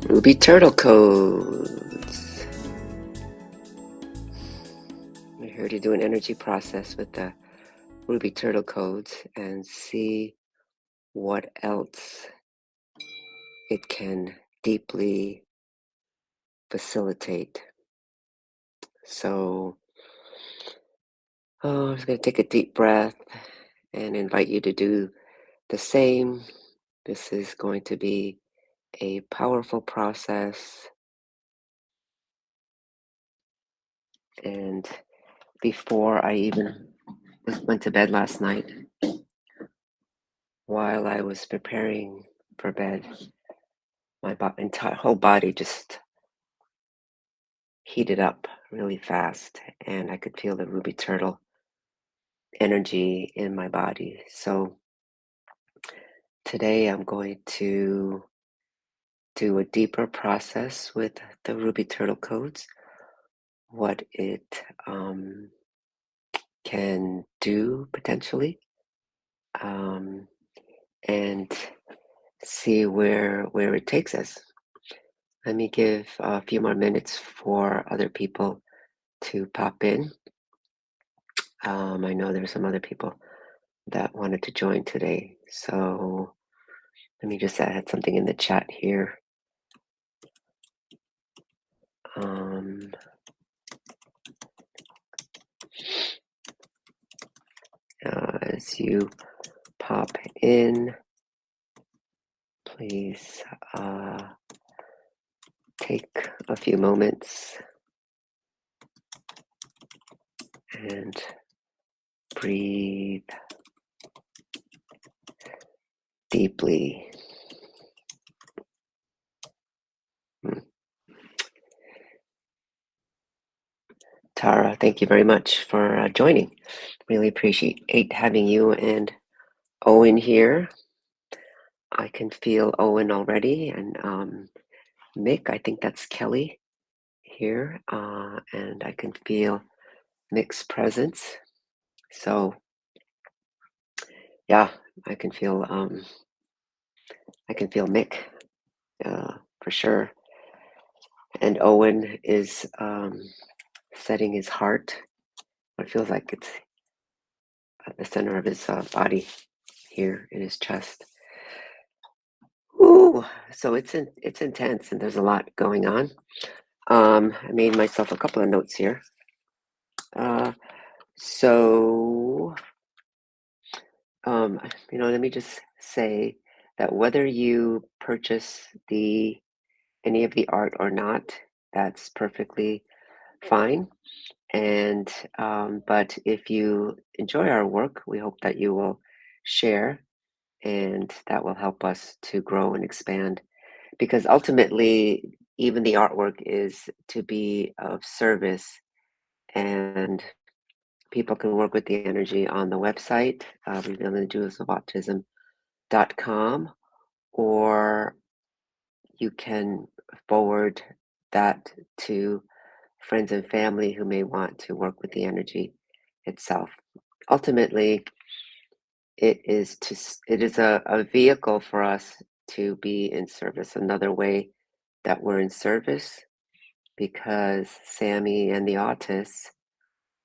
Ruby Turtle Codes. We're here to do an energy process with the Ruby Turtle Codes and see what else it can deeply facilitate. So, I'm just going to take a deep breath and invite you to do the same. This is going to be a powerful process. And before I even went to bed last night, while I was preparing for bed, my entire whole body just heated up really fast, and I could feel the ruby turtle energy in my body. So today I'm going to do a deeper process with the ruby turtle codes, what it can do potentially, um, and see where it takes us. Let me give a few more minutes for other people to pop in. I know there's some other people that wanted to join today. So let me just add something in the chat here. As you pop in, please take a few moments and breathe deeply. Tara, thank you very much for joining. Really appreciate having you and Owen here. I can feel Owen already, and Mick, I think that's Kelly here, and I can feel Mick's presence. So yeah, I can feel Mick for sure. And Owen is setting his heart. It feels like it's at the center of his body here in his chest. Ooh, so it's intense, and there's a lot going on. I made myself a couple of notes here. So let me just say that whether you purchase any of the art or not, that's perfectly fine. And but if you enjoy our work, we hope that you will share, and that will help us to grow and expand. Because ultimately, even the artwork is to be of service, and people can work with the energy on the website, Revealing the Jewels of Autism.com, or you can forward that to friends and family who may want to work with the energy itself. Ultimately, it is a vehicle for us to be in service. Another way that we're in service, because Sammy and the autists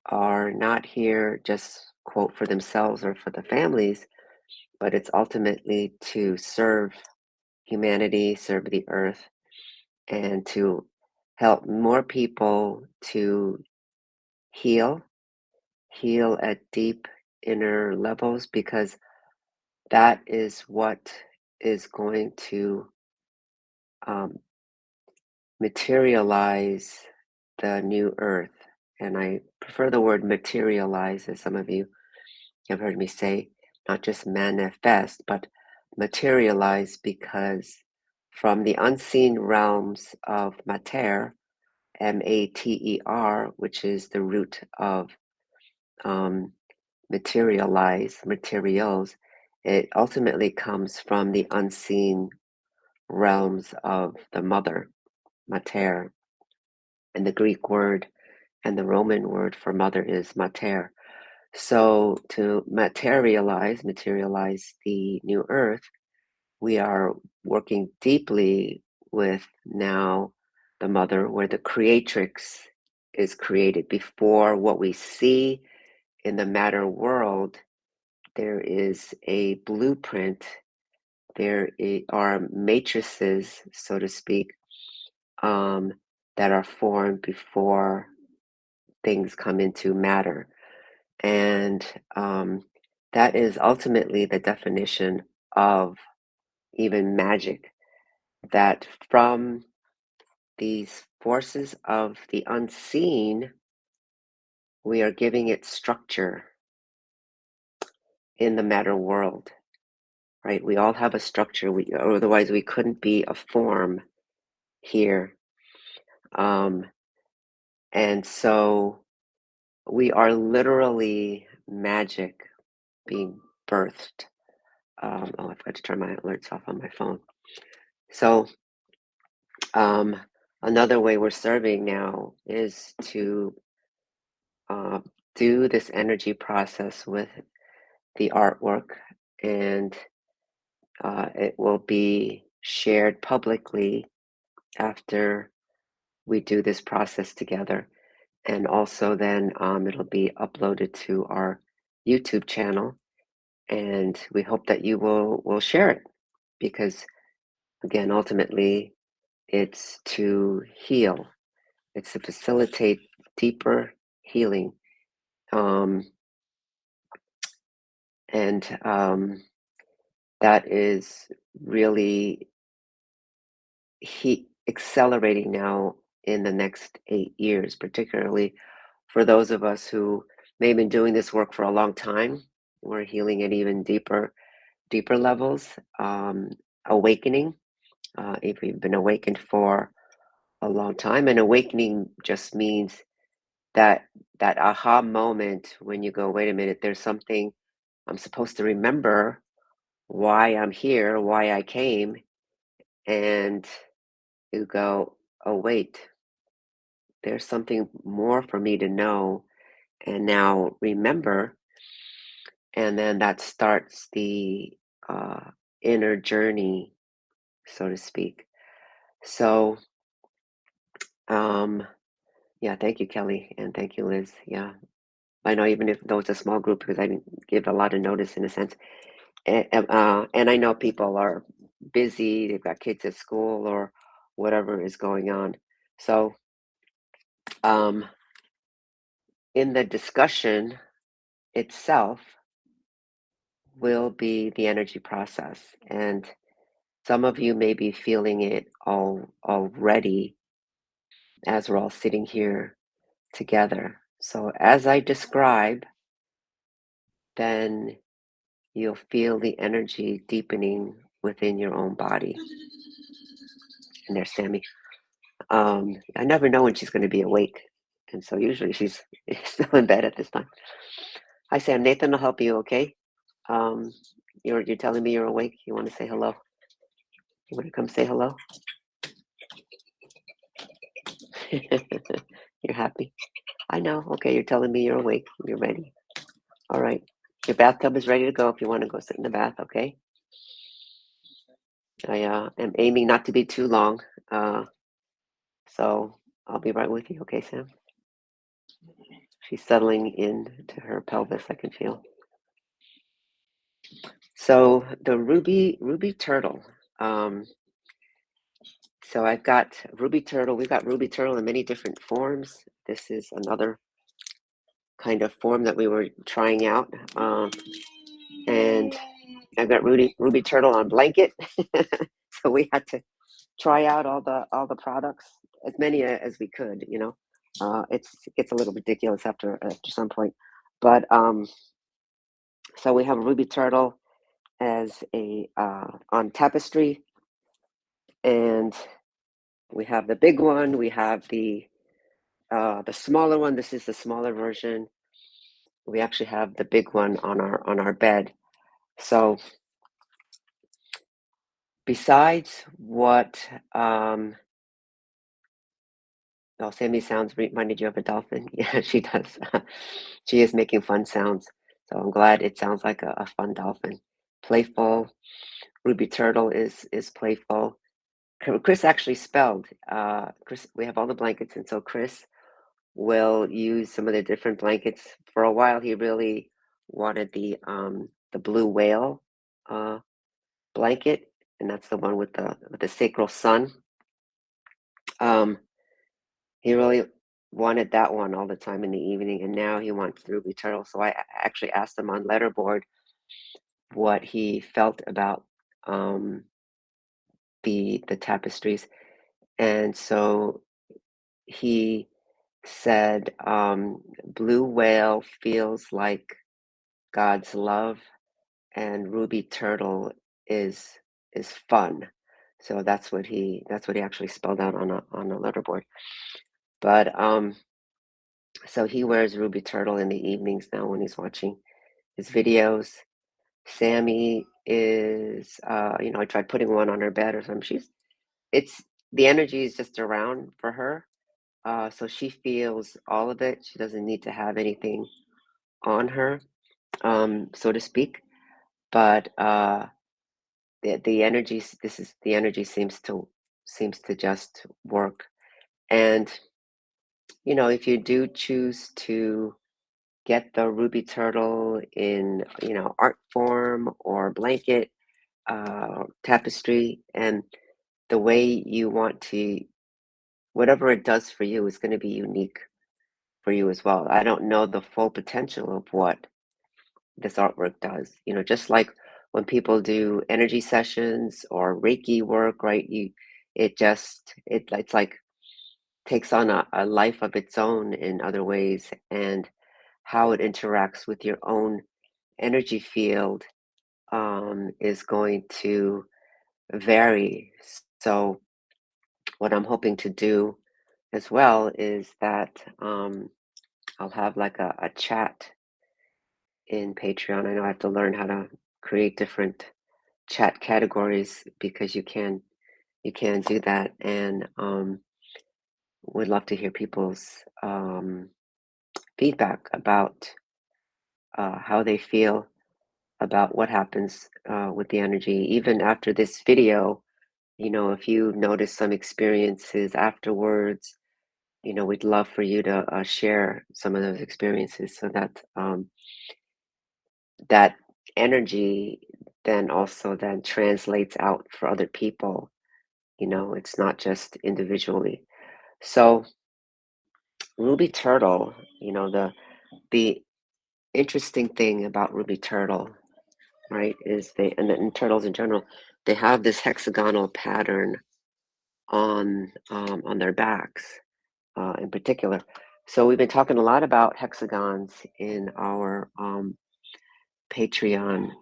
are not here just quote for themselves or for the families, but it's ultimately to serve humanity, serve the earth, and to help more people to heal at deep inner levels, because that is what is going to materialize the new earth. And I prefer the word materialize, as some of you have heard me say, not just manifest, but materialize, because from the unseen realms of mater, mater, which is the root of materials, it ultimately comes from the unseen realms of the mother, mater. And the Greek word and the Roman word for mother is mater. So to materialize the new earth, we are working deeply with now the mother, where the creatrix is created. Before what we see in the matter world, there is a blueprint. Are matrices, so to speak, that are formed before things come into matter. And that is ultimately the definition of even magic, that from these forces of the unseen, we are giving it structure in the matter world, right? We all have a structure, otherwise we couldn't be a form here. And so we are literally magic being birthed. I forgot to turn my alerts off on my phone. So another way we're serving now is to do this energy process with the artwork, and it will be shared publicly after we do this process together. And also then it'll be uploaded to our YouTube channel, and we hope that you will share it, because again, ultimately it's to heal, it's to facilitate deeper healing, and that is really accelerating now in the next 8 years, particularly for those of us who may have been doing this work for a long time. We're healing at even deeper levels, awakening. If you've been awakened for a long time, and awakening just means that aha moment when you go, wait a minute, there's something I'm supposed to remember, why I'm here, why I came, and you go, oh wait, there's something more for me to know and now remember. And then that starts the inner journey, so to speak. So yeah, thank you, Kelly, and thank you, Liz. Yeah, I know, even though it's a small group, because I didn't give a lot of notice in a sense, and I know people are busy, they've got kids at school or whatever is going on. So in the discussion itself will be the energy process, and some of you may be feeling it already as we're all sitting here together. So as I describe, then you'll feel the energy deepening within your own body. And there's Sammy. I never know when she's going to be awake, and so usually she's still in bed at this time. Hi, Sam. Nathan will help you. Okay. You're telling me you're awake. You want to say hello? You want to come say hello? You're happy. I know. Okay, you're telling me you're awake. You're ready. All right. Your bathtub is ready to go if you want to go sit in the bath. Okay. I am aiming not to be too long, so I'll be right with you. Okay, Sam. She's settling into her pelvis. I can feel. So the ruby turtle. So I've got ruby turtle. We've got ruby turtle in many different forms. This is another kind of form that we were trying out, and I've got ruby turtle on blanket. So we had to try out all the products, as many as we could. It gets a little ridiculous after some point, but so we have a ruby turtle as a on tapestry, and we have the big one. We have the smaller one. This is the smaller version. We actually have the big one on our bed. So besides what Sammy sounds reminded you of a dolphin. Yeah, she does. She is making fun sounds. So I'm glad it sounds like a fun dolphin. Playful. Ruby turtle is playful. Chris actually spelled. Chris, we have all the blankets, and so Chris will use some of the different blankets. For a while, he really wanted the blue whale blanket, and that's the one with the sacral sun. Um, he really wanted that one all the time in the evening, and now he wants the ruby turtle. So I actually asked him on letterboard what he felt about the tapestries, and so he said blue whale feels like God's love, and ruby turtle is is fun. So that's what he actually spelled out on a letterboard. But so he wears ruby turtle in the evenings now when he's watching his videos. Sammy is I tried putting one on her bed or something. It's the energy is just around for her. So she feels all of it. She doesn't need to have anything on her, so to speak. But the energy, the energy seems to just work. And if you do choose to get the ruby turtle in art form or blanket, tapestry, and the way you want to, whatever it does for you is going to be unique for you as well. I don't know the full potential of what this artwork does. Just like when people do energy sessions or Reiki work, right? It's like takes on a life of its own in other ways, and how it interacts with your own energy field is going to vary. So what I'm hoping to do as well is that I'll have like a chat in Patreon. I know I have to learn how to create different chat categories because you can do that, and would love to hear people's feedback about how they feel about what happens with the energy even after this video. If you notice some experiences afterwards, we'd love for you to share some of those experiences so that that energy then translates out for other people. It's not just individually. So ruby turtle, the interesting thing about ruby turtle, right, is and turtles in general, they have this hexagonal pattern on their backs, in particular. So we've been talking a lot about hexagons in our Patreon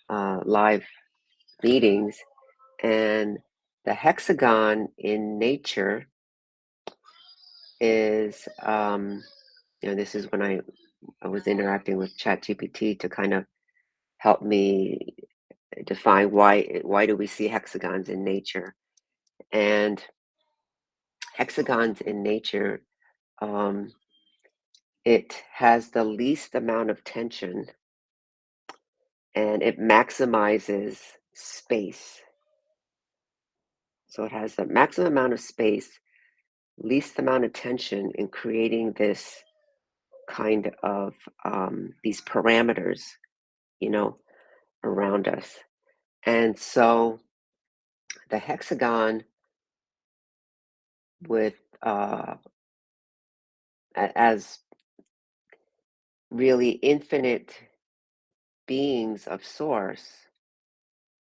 live meetings, and the hexagon in nature is this is when I was interacting with ChatGPT to kind of help me define why do we see hexagons in nature. And hexagons in nature, um, it has the least amount of tension, and it maximizes space. So it has the maximum amount of space, least amount of tension in creating this kind of these parameters, you know, around us. And so the hexagon with as really infinite beings of source,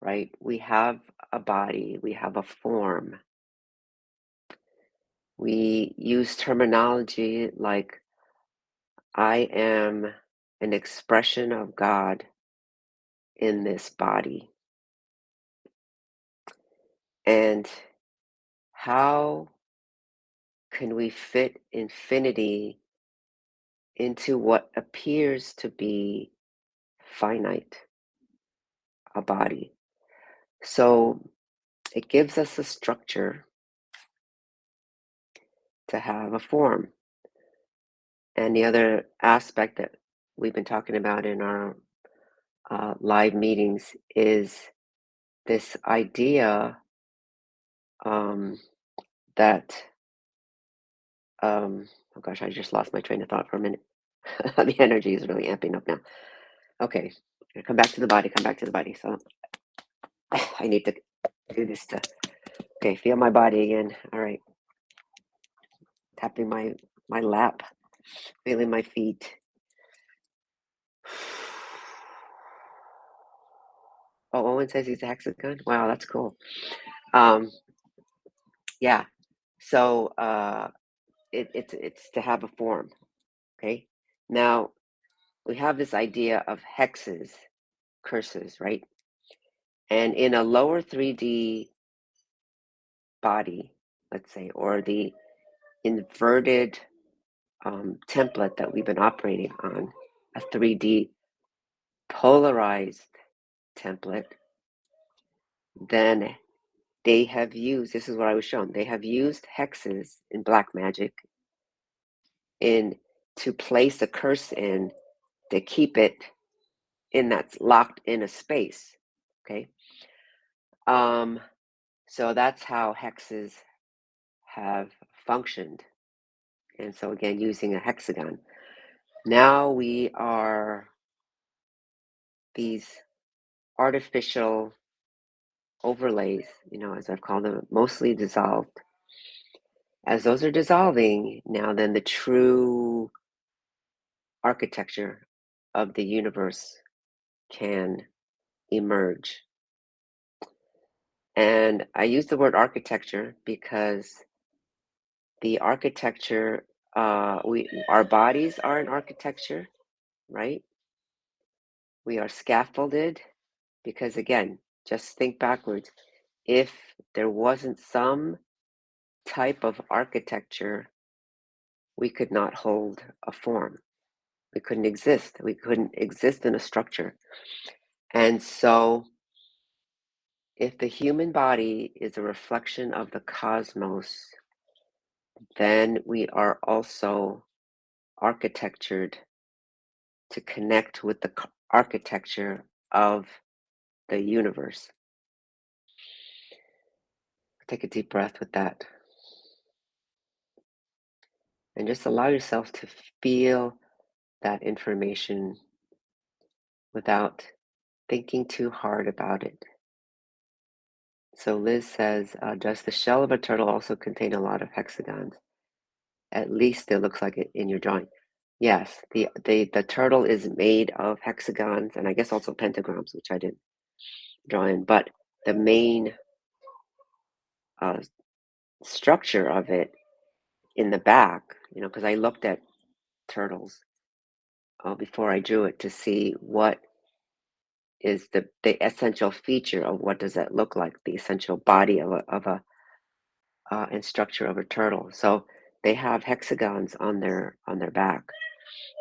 right? We have a body, we have a form. We use terminology like I am an expression of God in this body. And how can we fit infinity into what appears to be finite, a body? So it gives us a structure to have a form. And the other aspect that we've been talking about in our live meetings is this idea that oh gosh, I just lost my train of thought for a minute. The energy is really amping up now. Okay, come back to the body, come back to the body. So I need to do this to, okay, feel my body again. All right, tapping my lap, feeling my feet. Oh, Owen says he's a hexagon. Wow, that's cool. Yeah. So it's to have a form. Okay. Now we have this idea of hexes, curses, right? And in a lower 3D body, let's say, or the inverted template that we've been operating on, a 3D polarized template, then they have used, this is what I was shown, they have used hexes in black magic in to place a curse in to keep it in that's locked in a space. Okay. So that's how hexes have functioned. And so again, using a hexagon. Now we are these artificial overlays, as I've called them, mostly dissolved. As those are dissolving, now then the true architecture of the universe can emerge. And I use the word architecture because the architecture, our bodies are an architecture, right? We are scaffolded because, again, just think backwards. If there wasn't some type of architecture, we could not hold a form. We couldn't exist. We couldn't exist in a structure. And so, if the human body is a reflection of the cosmos, then we are also architectured to connect with the architecture of the universe. Take a deep breath with that. And just allow yourself to feel that information without thinking too hard about it. So Liz says, does the shell of a turtle also contain a lot of hexagons? At least it looks like it in your drawing. Yes, the turtle is made of hexagons and I guess also pentagrams, which I didn't draw in. But the main structure of it in the back, because I looked at turtles before I drew it to see what is the essential feature of what does that look like, the essential body of a and structure of a turtle. So they have hexagons on their back,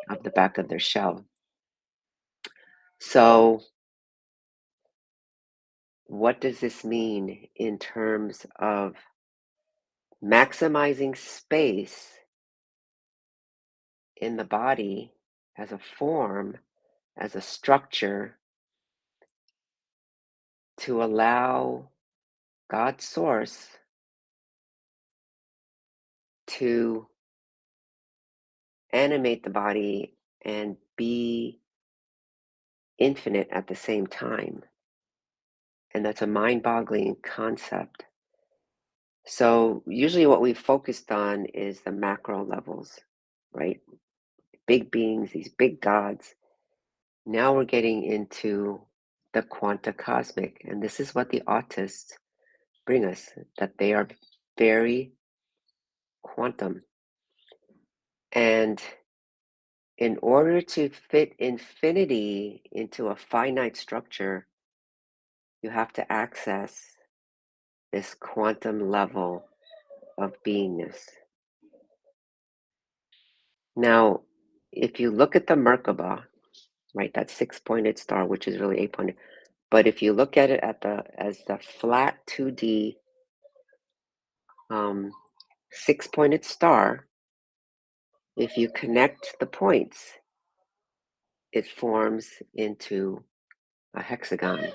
of the back of their shell. So what does this mean in terms of maximizing space in the body as a form, as a structure, to allow God's source to animate the body and be infinite at the same time? And that's a mind-boggling concept. So usually what we've focused on is the macro levels, right? Big beings, these big gods. Now we're getting into the quanta-cosmic, and this is what the autists bring us, that they are very quantum. And in order to fit infinity into a finite structure, you have to access this quantum level of beingness. Now, if you look at the Merkaba, right, that six-pointed star, which is really eight-pointed, but if you look at it as the flat 2D six-pointed star, if you connect the points, it forms into a hexagon.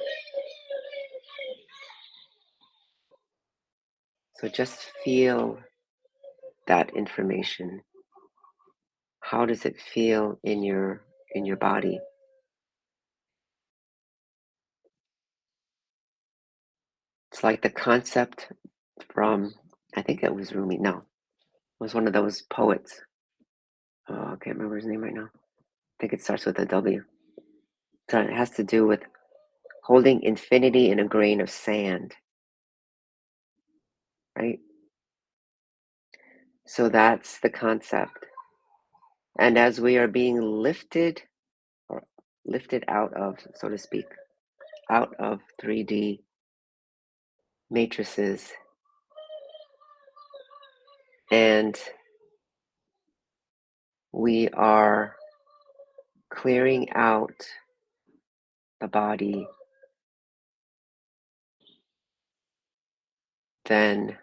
So just feel that information. How does it feel in your body? It's like the concept from, I think it was Rumi. No, it was one of those poets. Oh, I can't remember his name right now. I think it starts with a W. So it has to do with holding infinity in a grain of sand, right? So that's the concept. And as we are being lifted or lifted out of, so to speak, out of 3D matrices, and we are clearing out the body, then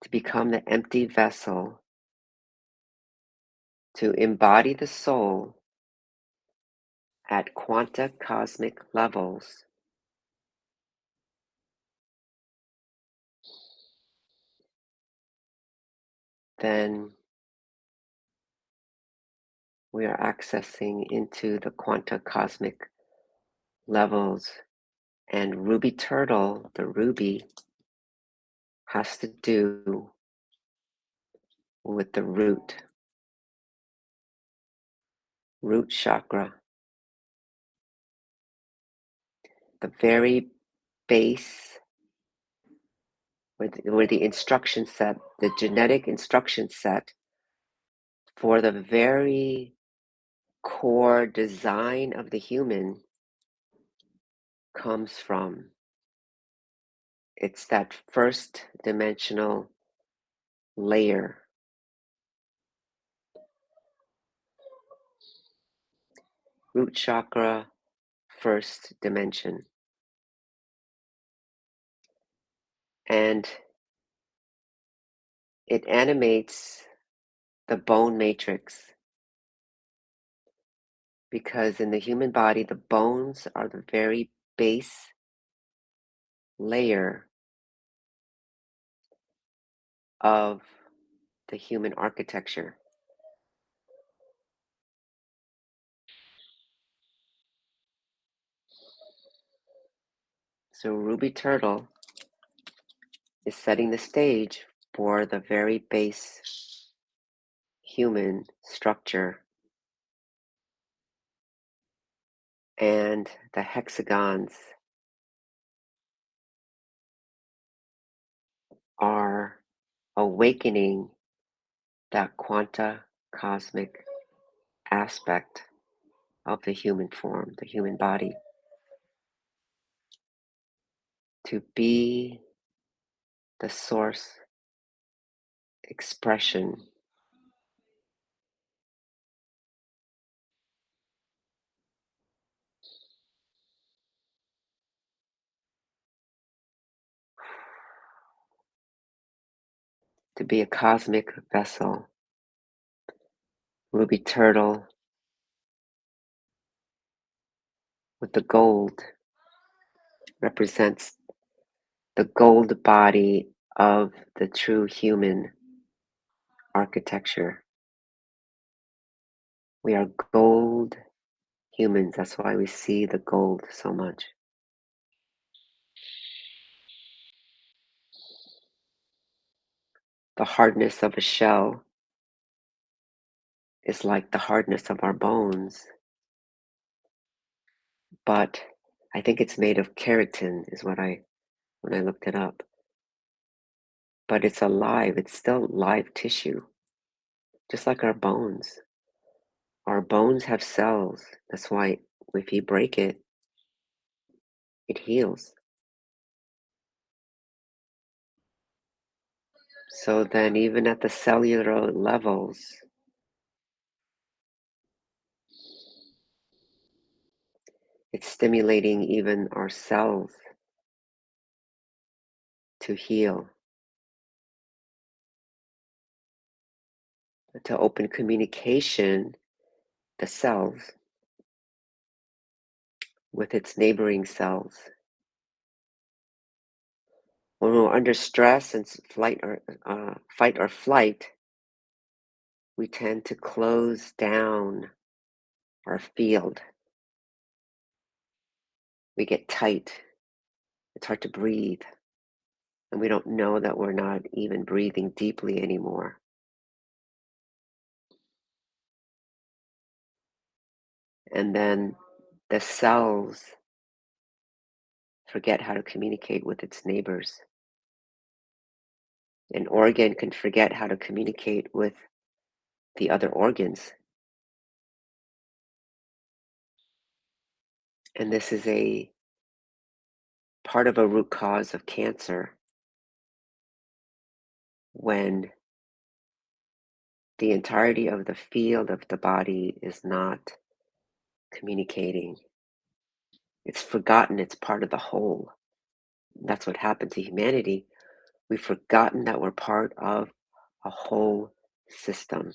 to become the empty vessel, to embody the soul at quanta-cosmic levels, then we are accessing into the quanta-cosmic levels. And ruby turtle, the ruby, has to do with the root chakra, the very base where the instruction set, the genetic instruction set for the very core design of the human comes from. It's that first dimensional layer. Root chakra, first dimension. And it animates the bone matrix, because in the human body, the bones are the very base layer of the human architecture. So Ruby Turtle is setting the stage for the very base human structure, and the hexagons are awakening that quanta cosmic aspect of the human form, the human body, to be the source expression, to be a cosmic vessel. Ruby Turtle with the gold represents the gold body of the true human architecture. We are gold humans. That's why we see the gold so much. The hardness of a shell is like the hardness of our bones, but I think it's made of keratin, is what when I looked it up. But it's alive. It's still live tissue, just like our bones. Our bones have cells. That's why if you break it, it heals. So then, even at the cellular levels, it's stimulating even our cells to heal, to open communication, the cells, with its neighboring cells. When we're under stress and fight or flight, we tend to close down our field. We get tight. It's hard to breathe. And we don't know that we're not even breathing deeply anymore. And then the cells forget how to communicate with its neighbors. An organ can forget how to communicate with the other organs. And this is a part of a root cause of cancer when the entirety of the field of the body is not communicating. It's forgotten it's part of the whole. That's what happened to humanity. We've forgotten that we're part of a whole system.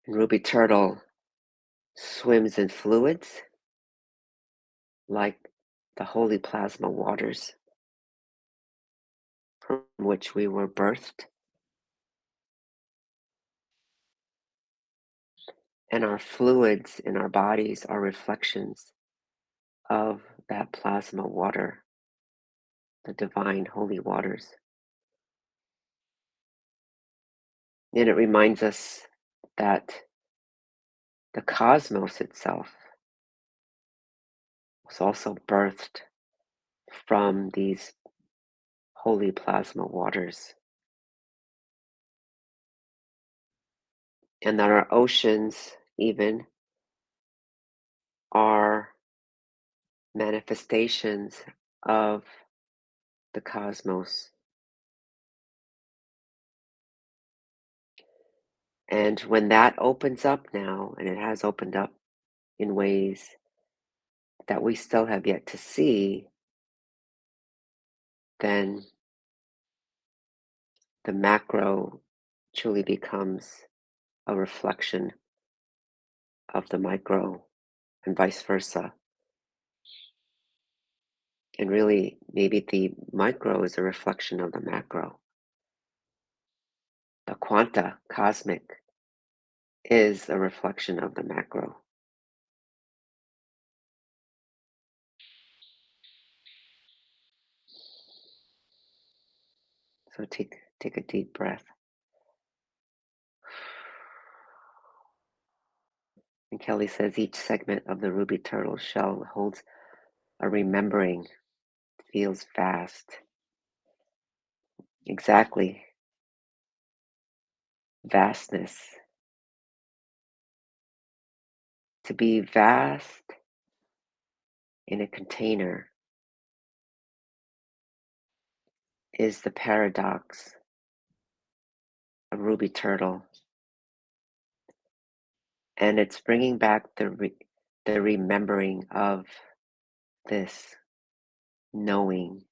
And Ruby Turtle swims in fluids like the holy plasma waters from which we were birthed. And our fluids in our bodies are reflections of that plasma water, the divine holy waters. And it reminds us that the cosmos itself was also birthed from these holy plasma waters. And that our oceans even are manifestations of the cosmos. And when that opens up now, and it has opened up in ways that we still have yet to see, then the macro truly becomes a reflection of the micro and vice versa. And really, maybe the micro is a reflection of the macro. The quanta-cosmic is a reflection of the macro. So take a deep breath. And Kelly says each segment of the ruby turtle shell holds a remembering, feels vast. Exactly. Vastness. To be vast in a container is the paradox of ruby turtle. And it's bringing back the remembering of this knowing.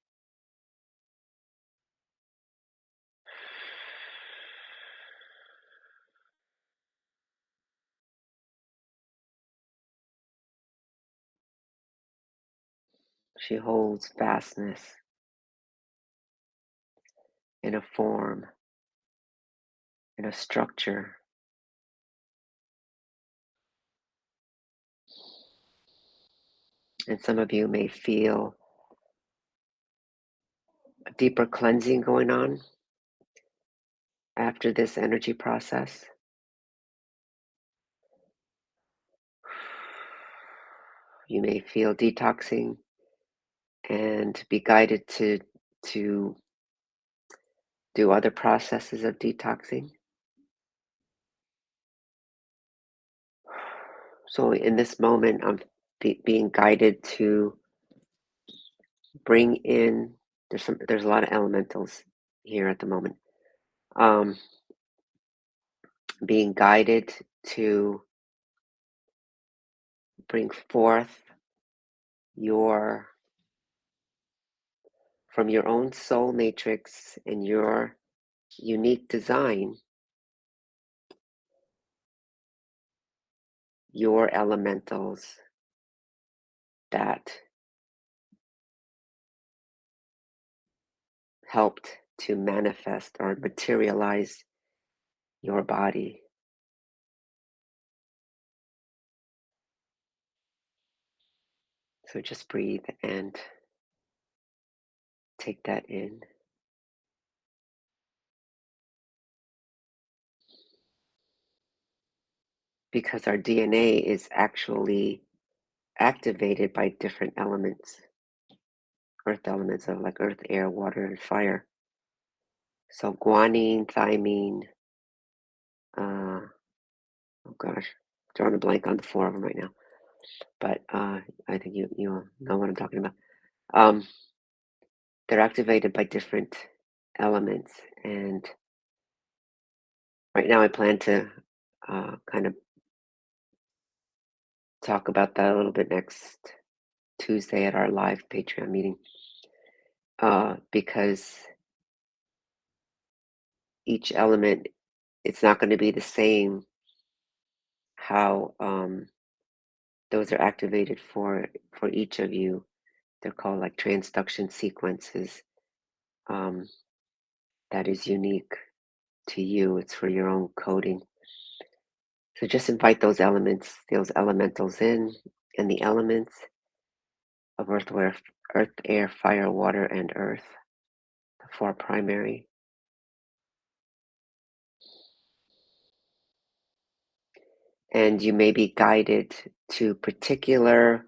She holds vastness in a form, in a structure. And some of you may feel a deeper cleansing going on after this energy process. You may feel detoxing and be guided to do other processes of detoxing. So in this moment, I'm being guided to bring in. There's a lot of elementals here at the moment. Being guided to bring forth your from your own soul matrix and your unique design, your elementals that helped to manifest or materialize your body. So just breathe and take that in. Because our DNA is actually activated by different elements, earth elements of like earth, air, water, and fire. So guanine, thymine, oh gosh, drawing a blank on the four of them right now. But I think you know what I'm talking about. Um, they're activated by different elements, and right now I plan to kind of talk about that a little bit next Tuesday at our live Patreon meeting, because each element, it's not going to be the same how those are activated for each of you. They're called like transduction sequences. Um, that is unique to you. It's for your own coding. So just invite those elements, those elementals in, and the elements of earth, air, fire, water, and earth, the four primary. And you may be guided to particular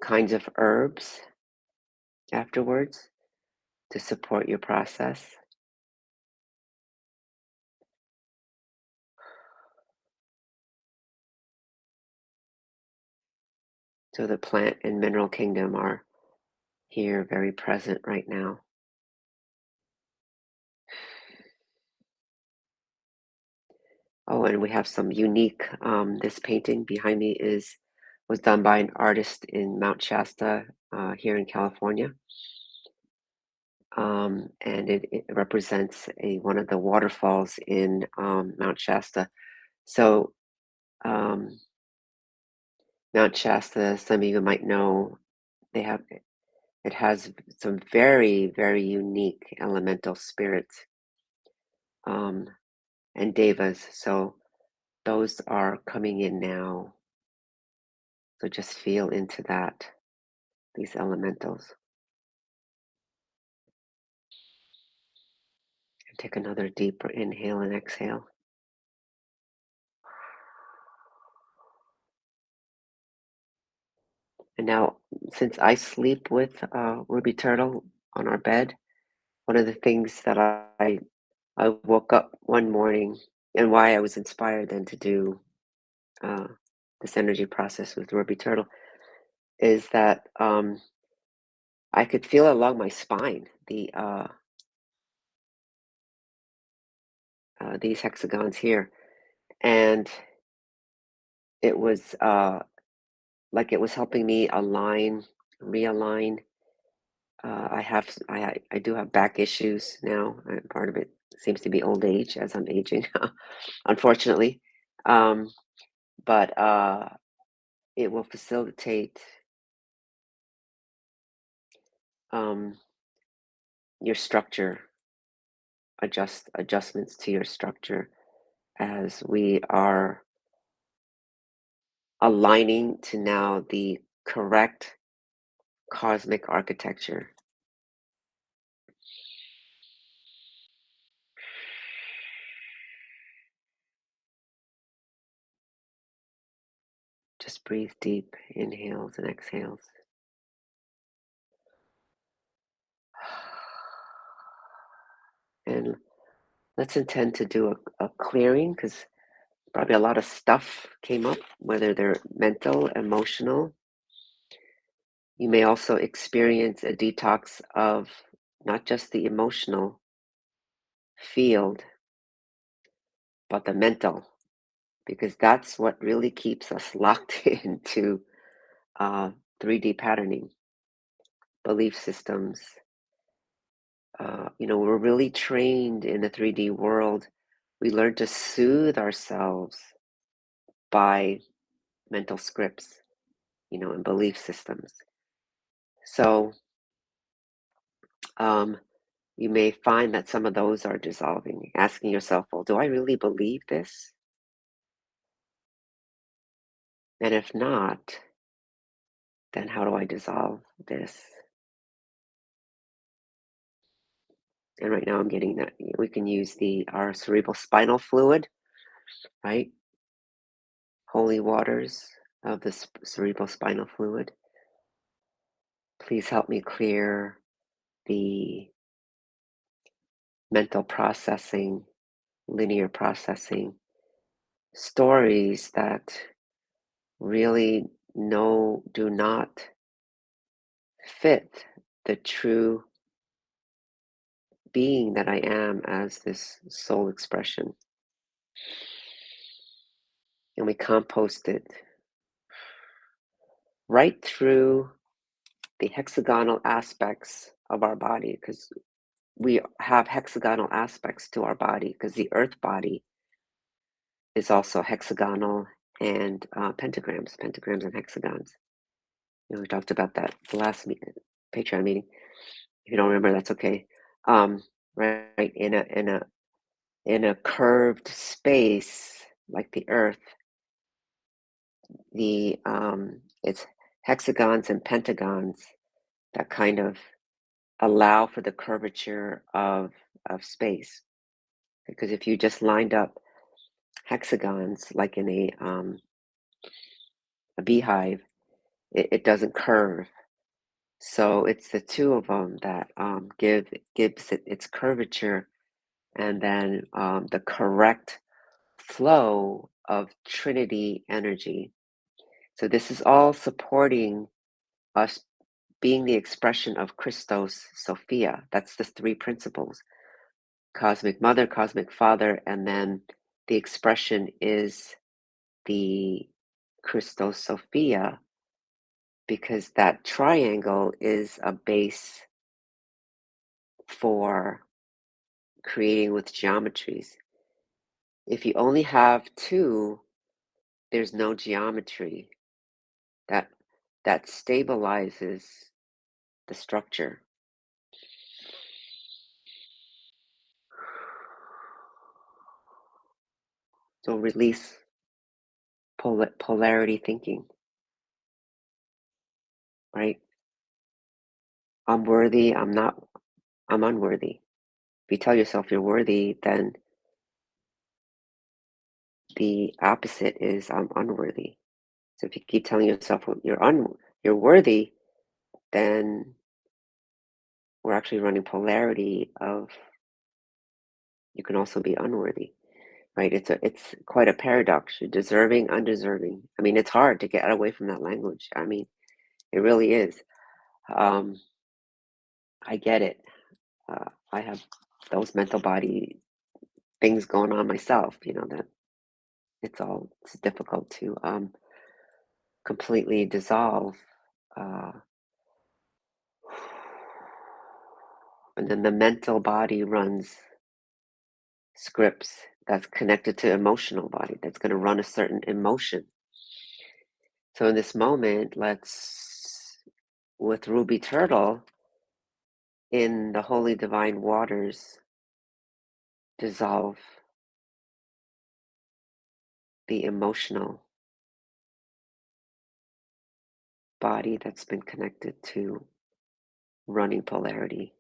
kinds of herbs afterwards to support your process. So the plant and mineral kingdom are here very present right now. Oh, and we have some unique, this painting behind me was done by an artist in Mount Shasta, here in California. And it represents one of the waterfalls in Mount Shasta. So um, Mount Shasta, some of you might know, they have it has some very, very unique elemental spirits, um, and devas. So those are coming in now. So just feel into that, these elementals. And take another deeper inhale and exhale. And now, since I sleep with Ruby Turtle on our bed, one of the things that I woke up one morning, and why I was inspired then to do uh, this energy process with Ruby Turtle, is that I could feel along my spine these hexagons here, and it was like it was helping me realign. I do have back issues now. Part of it seems to be old age as I'm aging, unfortunately. Um, but it will facilitate um, your structure, adjustments to your structure as we are aligning to now the correct cosmic architecture. Just breathe deep inhales and exhales. And let's intend to do a clearing, because probably a lot of stuff came up, whether they're mental, emotional. You may also experience a detox of not just the emotional field, but the mental, because that's what really keeps us locked into uh, 3D patterning, belief systems. We're really trained in the 3D world. We learn to soothe ourselves by mental scripts, and belief systems. So you may find that some of those are dissolving, asking yourself, well, do I really believe this? And if not, then how do I dissolve this? And right now I'm getting that we can use our cerebral spinal fluid, right? Holy waters of the cerebral spinal fluid. Please help me clear the mental processing, linear processing, stories that really do not fit the true being that I am as this soul expression. And we compost it right through the hexagonal aspects of our body, because we have hexagonal aspects to our body, because the earth body is also hexagonal and pentagrams and hexagons. We talked about that the last Patreon meeting. If you don't remember, that's okay. Right, in a curved space like the earth, it's hexagons and pentagons that kind of allow for the curvature of space. Because if you just lined up hexagons like in a beehive, it doesn't curve. So it's the two of them that gives it its curvature, and then the correct flow of Trinity energy. So this is all supporting us being the expression of Christos Sophia. That's the three principles: cosmic mother, cosmic father, and then the expression is the Christos Sophia, because that triangle is a base for creating with geometries. If you only have two, there's no geometry that stabilizes the structure. So release polarity thinking, right? I'm worthy, I'm not, I'm unworthy. If you tell yourself you're worthy, then the opposite is I'm unworthy. So if you keep telling yourself you're worthy, then we're actually running polarity of you can also be unworthy, right? It's quite a paradox. You're deserving, undeserving. I mean, it's hard to get away from that language. I mean, it really is. Um, I get it. I have those mental body things going on myself. That it's difficult to completely dissolve. Uh, and then the mental body runs scripts that's connected to emotional body that's going to run a certain emotion. So in this moment, let's, with Ruby Turtle, in the holy divine waters, dissolve the emotional body that's been connected to running polarity.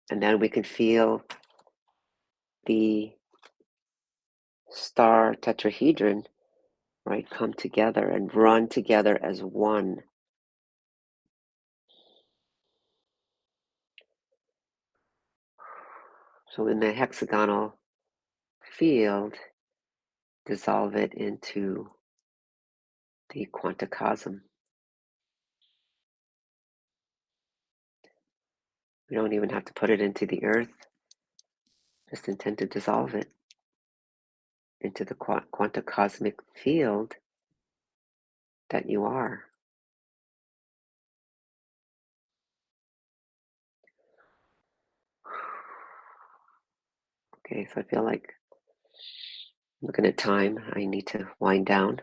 And then we can feel the star tetrahedron, right, come together and run together as one. So in the hexagonal field, dissolve it into the quanta-cosm. We don't even have to put it into the earth, just intend to dissolve it into the quanta-cosmic field that you are. Okay, so I feel like looking at time, I need to wind down.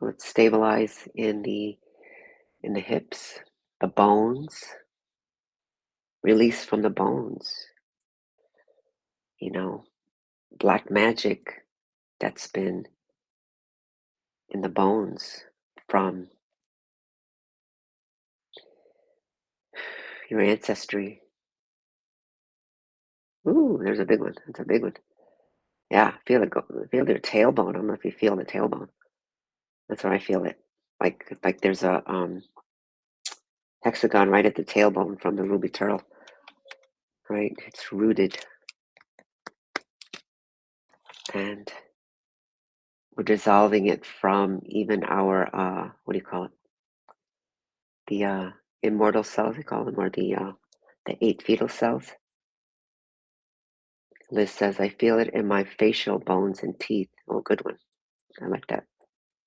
So let's stabilize in the hips, the bones, release from the bones, black magic that's been in the bones from your ancestry. Ooh, there's a big one. That's a big one. Yeah, feel it go. Feel their tailbone. I don't know if you feel the tailbone. That's where I feel it. Like there's a hexagon right at the tailbone from the ruby turtle. Right, it's rooted, and we're dissolving it from even our what do you call it? The immortal cells, they call them, or the 8 fetal cells. Liz says, I feel it in my facial bones and teeth. Oh, good one. I like that.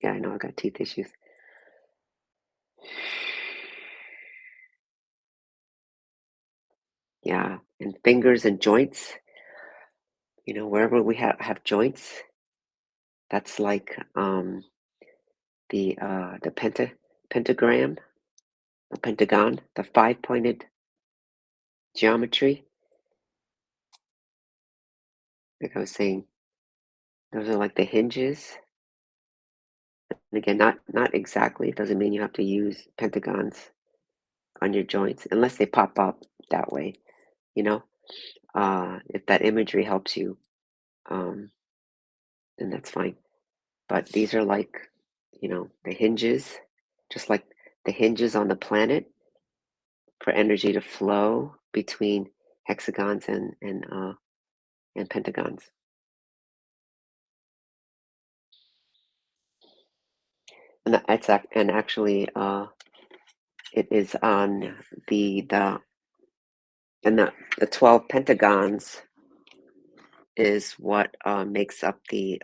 Yeah, I know I got teeth issues. Yeah, and fingers and joints. Wherever we have joints, that's like the pentagram, the pentagon, the 5-pointed geometry. Like I was saying, those are like the hinges. And again, not exactly. It doesn't mean you have to use pentagons on your joints unless they pop up that way. If that imagery helps you, then that's fine. But these are like, the hinges, just like the hinges on the planet for energy to flow between hexagons and pentagons. And actually it is on the 12 pentagons is what makes up the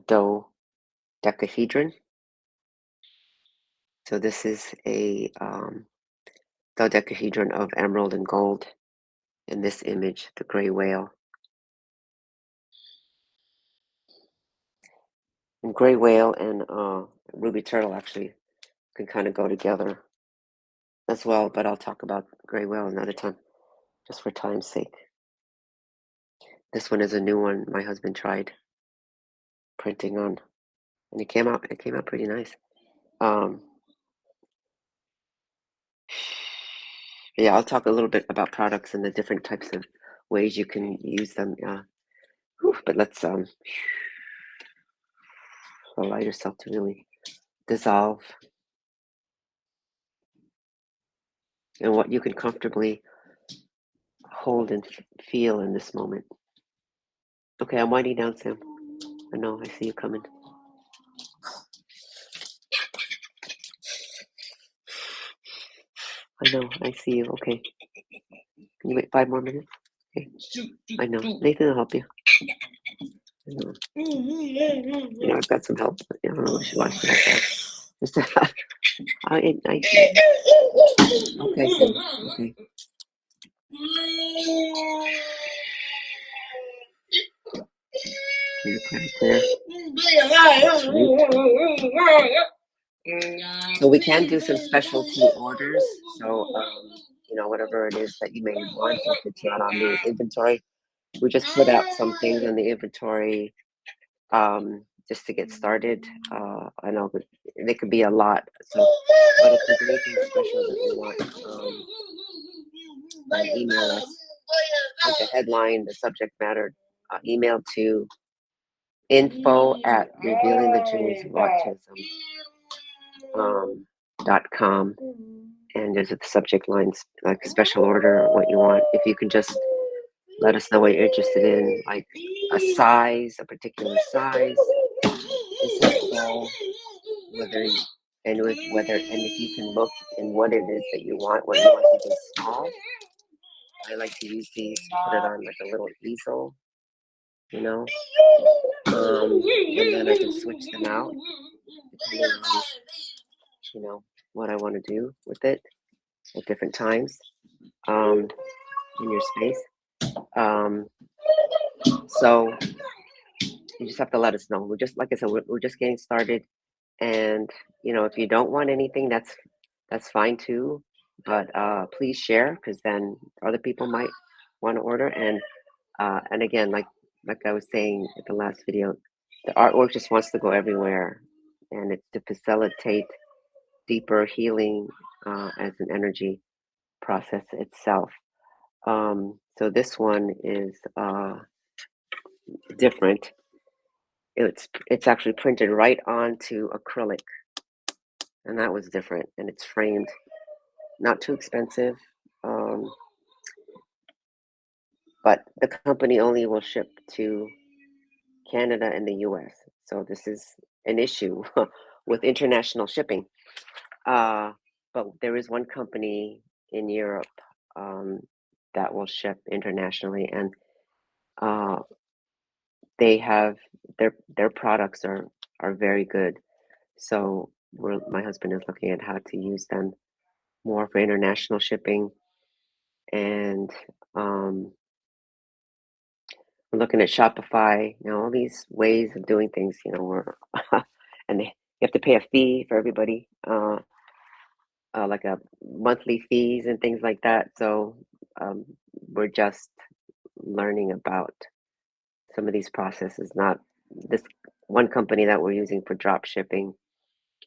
dodecahedron. So this is a dodecahedron of emerald and gold. In this image, the gray whale. And gray whale and ruby turtle actually can kind of go together as well, but I'll talk about gray whale another time, just for time's sake. This one is a new one my husband tried printing on, and it came out pretty nice. Yeah, I'll talk a little bit about products and the different types of ways you can use them. But let's allow yourself to really dissolve, and what you can comfortably hold and feel in this moment. Okay, I'm winding down, Sam. I know, I see you coming. I know, I see you. Okay. Can you wait 5 more minutes? Okay. I know. Nathan will help you. I know. I've got some help. I don't know if she wants to help that. Just okay, Sam. Okay. You're kind of clear. So we can do some specialty orders. So, whatever it is that you may want, if it's not on the inventory, we just put out some things in the inventory just to get started. I know that it could be a lot. So, but if there's anything special that you want, then email us with the headline, the subject matter, email to info@revealingthejewels.autism.com, and there's a subject lines like special order or what you want. If you can just let us know what you're interested in, like a size, a particular size, and if you can look in what it is that you want, what you want to be small. I like to use these to put it on like a little easel, and then I can switch them out depending on, what I want to do with it at different times in your space. So you just have to let us know. We're just, like I said, we're just getting started. And if you don't want anything, that's fine too. But please share, because then other people might want to order. And again, like I was saying in the last video, the artwork just wants to go everywhere, and it's to facilitate deeper healing as an energy process itself. So this one is different. It's actually printed right onto acrylic, and that was different. And it's framed, not too expensive, but the company only will ship to Canada and the US. So this is an issue with international shipping. But there is one company in Europe um, that will ship internationally, and uh, they have their products are very good. So my husband is looking at how to use them more for international shipping, and we're looking at Shopify. All these ways of doing things. We're and you have to pay a fee for everybody, like a monthly fees and things like that. So we're just learning about some of these processes. Not this one company that we're using for drop shipping.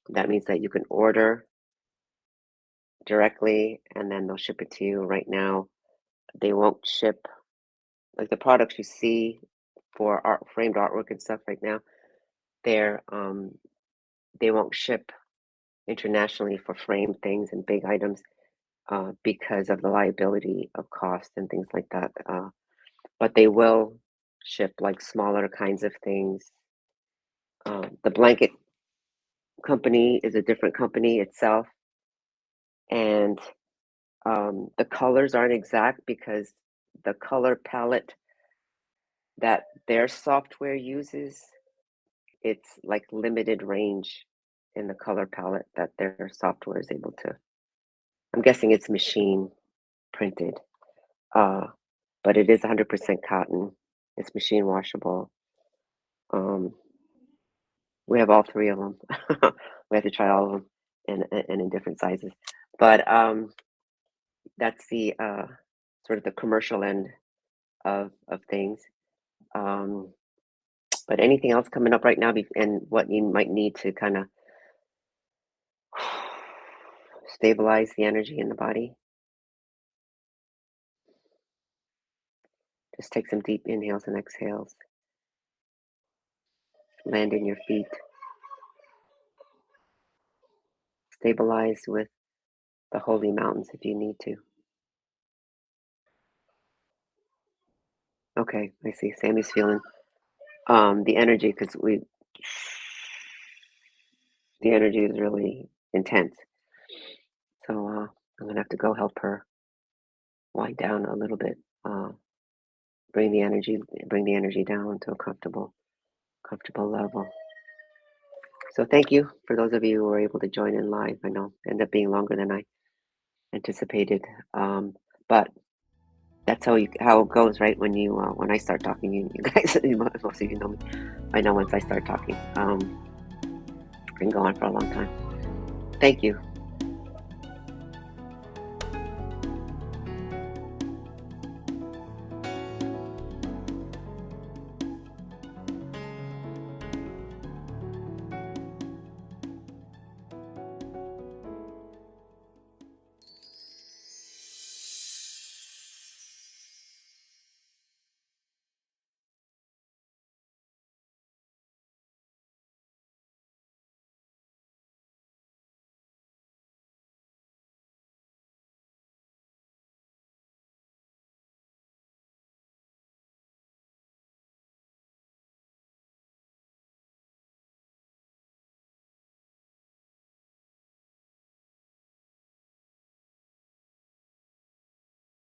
That means that you can order directly and then they'll ship it to you. Right now, they won't ship like the products you see for framed artwork and stuff right now. They won't ship internationally for framed things and big items because of the liability of cost and things like that. But they will ship like smaller kinds of things. The blanket company is a different company itself, and the colors aren't exact because the color palette that their software uses, it's like limited range in the color palette that their software is able to. I'm guessing it's machine printed, but it is 100% cotton. It's machine washable. Um, we have all three of them. We have to try all of them and in different sizes. But that's the sort of the commercial end of things. But anything else coming up right now, and what you might need to kind of stabilize the energy in the body? Just take some deep inhales and exhales. Land in your feet. Stabilize with the holy mountains if you need to. Okay, I see. Sammy's feeling the energy, because the energy is really intense. So I'm gonna have to go help her wind down a little bit. Bring the energy down to a comfortable level. So thank you for those of you who were able to join in live. I know it ended up being longer than I anticipated, but that's how it goes, right? When I start talking, you guys, most of you know me. I know once I start talking, I can go on for a long time. Thank you.